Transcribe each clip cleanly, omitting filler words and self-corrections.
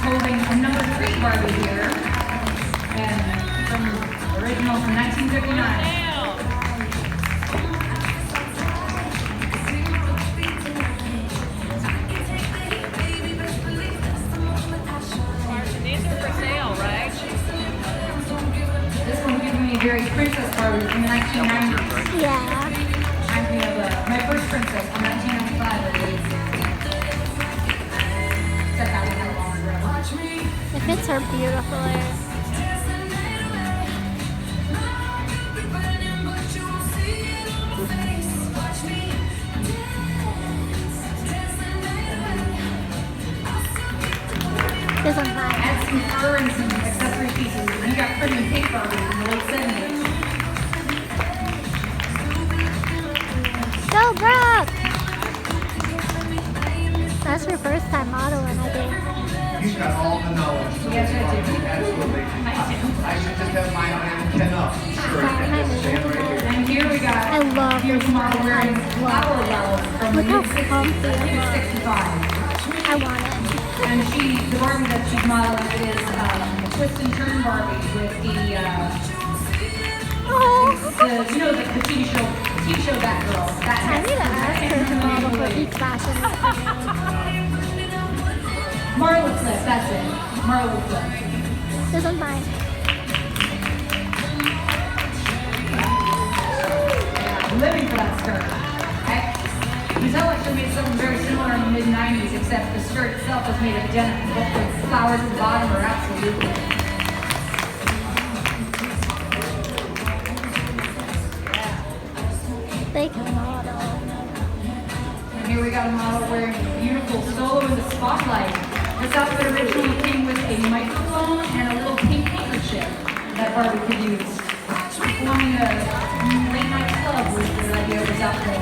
holding a number 3 Barbie here, and from original from 1959. This one's giving me very Princess Barbie from the 1990s. Yeah. Reminds me of my first princess from 1995, I believe. Except that was how long ago. It fits her beautifully. This one's mine. Add some fur and some accessory pieces. You got pretty pink Barbie in the late 70s. Go, Brooke! That's her first time modeling, I think. You've got all the knowledge. Yes, I do. Absolutely. I I should just have my own 10 up. Sure. Stand right here. And here we got I love here's this model one. wearing I love flower bells from the Look how mid-60s comfy to it is. 65. I want it. And the Barbie that she's modeling is twist and turn Barbie with Oh! the TV show Batgirl. I need to ask her to model for each fashion. Marla Clip, that's it. Marla Clip. This one's mine. Yeah, living for that skirt. You tell like she made something very similar in the mid-90s, except the skirt itself was made of denim. But the flowers at the bottom are absolutely. They can model. And here we got a model wearing a beautiful solo in the spotlight. This outfit originally came with a microphone and a little pink handkerchief that Barbie could use. Performing a late night club was the idea of this outfit.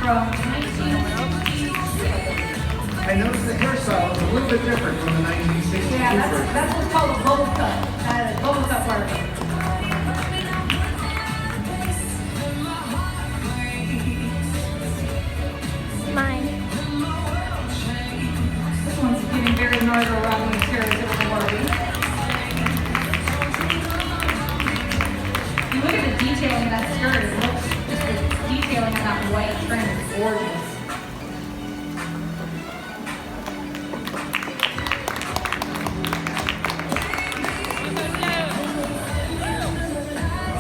From 1962. I noticed the hairstyle is a little bit different from the 1962 Yeah, version. that's what's called a bubble cut. Bubble cut Barbie. Mine. This one's giving very Margot Robbie stereotypical Barbie. You look at the detailing of that skirt, it looks just the detailing on that white trim is gorgeous.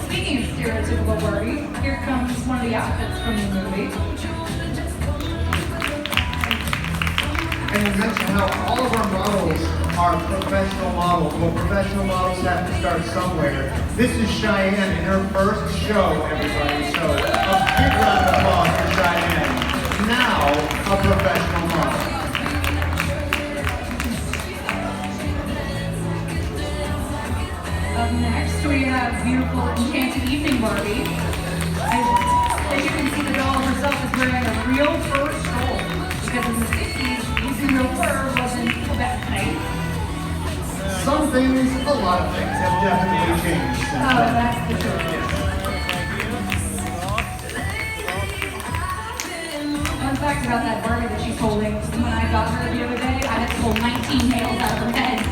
Speaking of stereotypical Barbie, here comes one of the outfits from the movie. And you mentioned how all of our models are professional models. Well, professional models have to start somewhere. This is Cheyenne in her first show, everybody. So a big round of applause for Cheyenne. Now a professional model. Up next, we have beautiful Enchanted Evening Barbie. As you can see, the doll herself is wearing a real fur stole. Because in the 60s, using real fur wasn't that thing. Some things, a lot of things have definitely changed since Oh, then. that's the truth. Fun fact about that Barbie that she's holding, when I got her the other day, I had to pull 19 nails out of her head.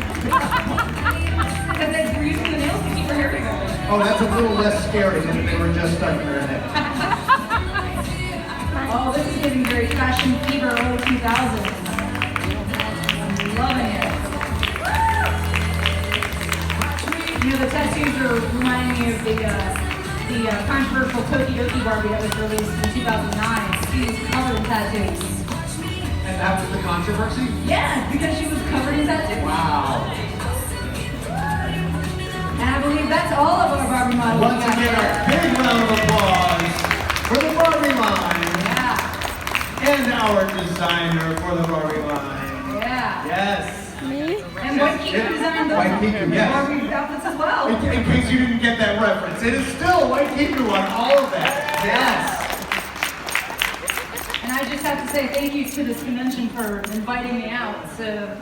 Because they were using the nails to keep her hair together. Oh, that's a little less scary than if they were just stuck in her head. Oh, this is getting very fashion fever early 2000s. I'm loving it. You know, the tattoos are reminding me of the controversial Tokidoki Barbie that was released in 2009. She was covered in tattoos. And that was the controversy? Yeah, because she was covered in tattoos. Wow. And I believe that's all of our Barbie models. Once again, a big round of applause for the Barbie line Yeah, and our designer for the Barbie line. yeah. Yes. Me? And Waikiki designed those Waikiki, yes. Barbie outfits as well. In case you didn't get that reference, it is still Waikiki on all of that. Yes. And I just have to say thank you to this convention for inviting me out. So